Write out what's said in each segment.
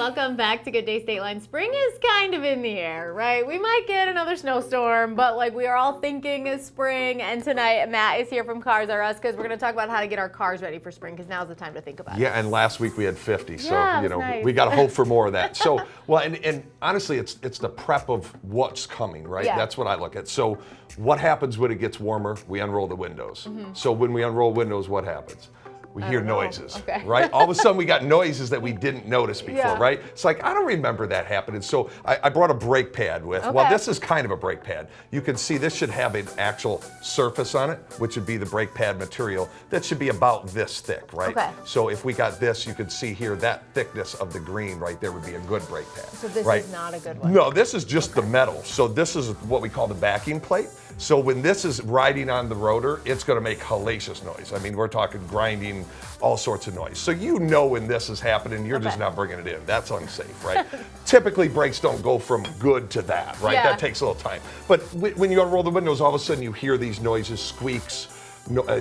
welcome back to Good Day State Line. Spring is kind of in the air, right? We might get another snowstorm, but like we are all thinking of spring. And tonight, Matt is here from Carz R Us because we're going to talk about how to get our cars ready for spring because now's the time to think about it. Yeah, and last week we had 50, so Yeah, you know nice. we got to hope for more of that. So, well, and honestly, it's the prep of what's coming, right? Yeah. That's what I look at. So, what happens when it gets warmer? We unroll the windows. So when we unroll windows, what happens? We hear noises, Okay. right? All of a sudden we got noises that we didn't notice before, Yeah. right? It's like, I don't remember that happening. So I brought a brake pad with. Well, Okay. this is kind of a brake pad. You can see this should have an actual surface on it, which would be the brake pad material. That should be about this thick, right? Okay. So if we got this, you can see here, that thickness of the green right there would be a good brake pad. So this right? is not a good one. No, this is just the metal. So this is what we call the backing plate. So when this is riding on the rotor, it's going to make hellacious noise. I mean, we're talking grinding, all sorts of noise. So you know when this is happening, you're just not bringing it in. That's unsafe, right? Typically, brakes don't go from good to that, right? Yeah. That takes a little time. But when you unroll the windows, all of a sudden you hear these noises, squeaks,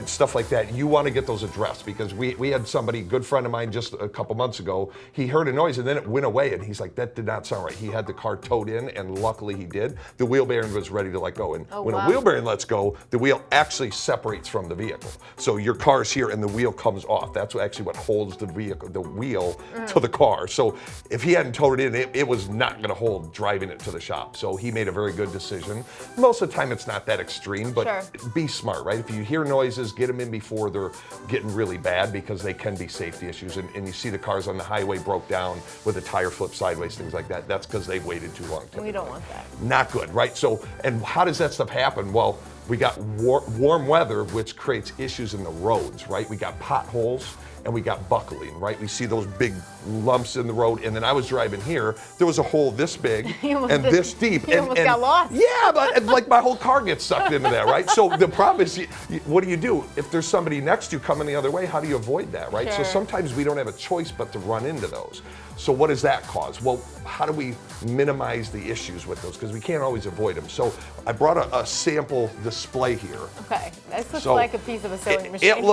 stuff like that. You want to get those addressed because we had somebody, good friend of mine just a couple months ago, he heard a noise and then it went away and he's like, that did not sound right. He had the car towed in and luckily he did. The wheel bearing was ready to let go. And when a wheel bearing lets go, the wheel actually separates from the vehicle. So your car's here and the wheel comes off. That's actually what holds the vehicle, the wheel to the car. So if he hadn't towed it in, it was not going to hold driving it to the shop. So he made a very good decision. Most of the time it's not that extreme, but be smart, right? If you hear noises, get them in before they're getting really bad because they can be safety issues. And you see the cars on the highway broke down with a tire flip sideways, things like that. That's because they waited too long. Typically. We don't want that. Not good, right? So, and how does that stuff happen? Well, we got warm weather, which creates issues in the roads, right? We got potholes and we got buckling, right? We see those big lumps in the road. And then I was driving here, there was a hole this big and this deep. You almost got lost. Yeah, but like my whole car gets sucked into that, right? So the problem is, what do you do? If there's somebody next to you coming the other way, how do you avoid that, right? So sometimes we don't have a choice but to run into those. So what does that cause? Well, how do we minimize the issues with those? Because we can't always avoid them. So I brought a sample display here. Okay, this looks like a piece of a sewing machine. It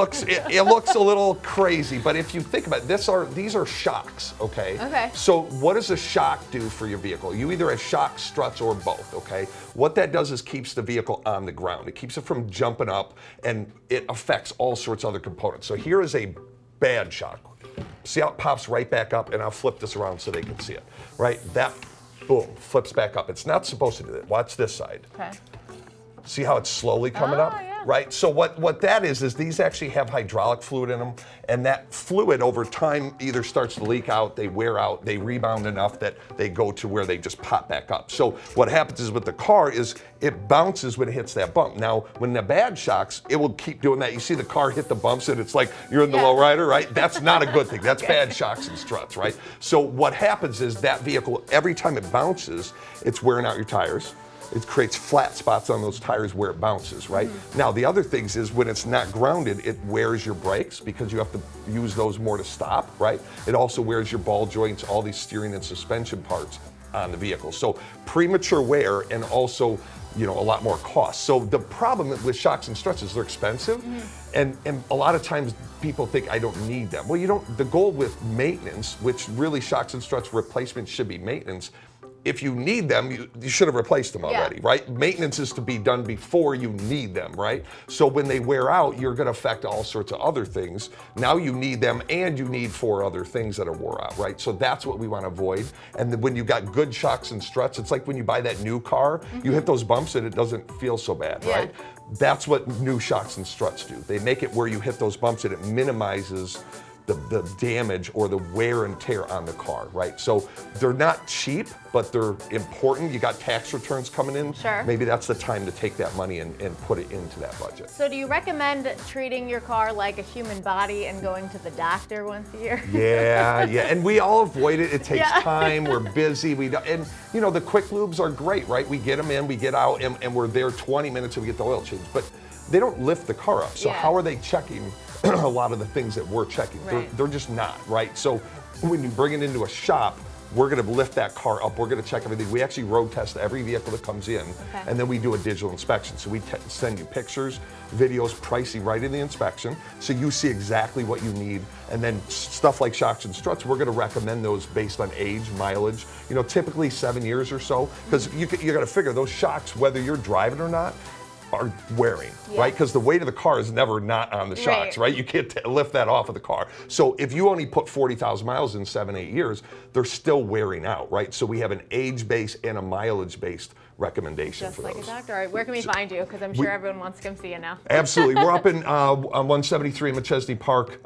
looks a little crazy, but if you think about it, these are shocks, okay? Okay. So what does a shock do for your vehicle? You either have shock, struts, or both, okay? What that does is keeps the vehicle on the ground. It keeps it from jumping up, and it affects all sorts of other components. So here is a bad shock. See how it pops right back up, and I'll flip this around so they can see it, right? That, boom, flips back up. It's not supposed to do that. Watch this side. Okay. See how it's slowly coming up? Yeah. Right? So what that is these actually have hydraulic fluid in them, and that fluid over time either starts to leak out, they wear out, they rebound enough that they go to where they just pop back up. So what happens is with the car is it bounces when it hits that bump. Now, when the bad shocks, it will keep doing that. You see the car hit the bumps and it's like you're in the lowrider, right? That's not a good thing. That's bad shocks and struts, right? So what happens is that vehicle, every time it bounces, it's wearing out your tires. It creates flat spots on those tires where it bounces, right? Now, the other things is when it's not grounded, it wears your brakes because you have to use those more to stop, right? It also wears your ball joints, all these steering and suspension parts on the vehicle. So premature wear and also, a lot more cost. So the problem with shocks and struts is they're expensive. And a lot of times people think I don't need them. Well, you don't. The goal with maintenance, which really shocks and struts replacement should be maintenance, if you need them, you should have replaced them already, right? Maintenance is to be done before you need them, right? So when they wear out, you're gonna affect all sorts of other things. Now you need them and you need 4 other things that are wore out, right? So that's what we wanna avoid. And then when you got good shocks and struts, it's like when you buy that new car, you hit those bumps and it doesn't feel so bad, right? That's what new shocks and struts do. They make it where you hit those bumps and it minimizes the damage or the wear and tear on the car, right? So they're not cheap, but they're important. You got tax returns coming in. Sure. Maybe that's the time to take that money and put it into that budget. So do you recommend treating your car like a human body and going to the doctor once a year? Yeah. And we all avoid it. It takes time. We're busy. And the quick lubes are great, right? We get them in, we get out, and we're there 20 minutes and we get the oil change. But they don't lift the car up. So how are they checking a lot of the things that we're checking? They're just not, right? So when you bring it into a shop, we're going to lift that car up. We're going to check everything. We actually road test every vehicle that comes in, and then we do a digital inspection. So we send you pictures, videos, pricing right in the inspection, so you see exactly what you need. And then stuff like shocks and struts, we're going to recommend those based on age, mileage. You know, typically 7 years or so, because you got to figure those shocks, whether you're driving or not, are wearing, right? Because the weight of the car is never not on the shocks, right? You can't lift that off of the car. So if you only put 40,000 miles in 7, 8 years, they're still wearing out, right? So we have an age-based and a mileage-based recommendation Just for like those. a doctor. All right, where can we find you? Because I'm sure everyone wants to come see you now. Absolutely. We're up in on 173 in McChesney Park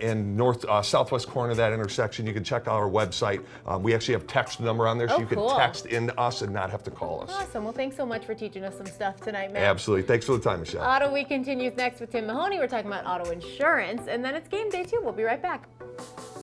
in southwest corner of that intersection. You can check out our website. We actually have text number on there, so you can text in us and not have to call us. Awesome. Well, thanks so much for teaching us some stuff tonight, Matt. Absolutely. Thanks for the time, Michelle. Auto Week continues next with Tim Mahoney. We're talking about auto insurance, and then it's game day too. We'll be right back.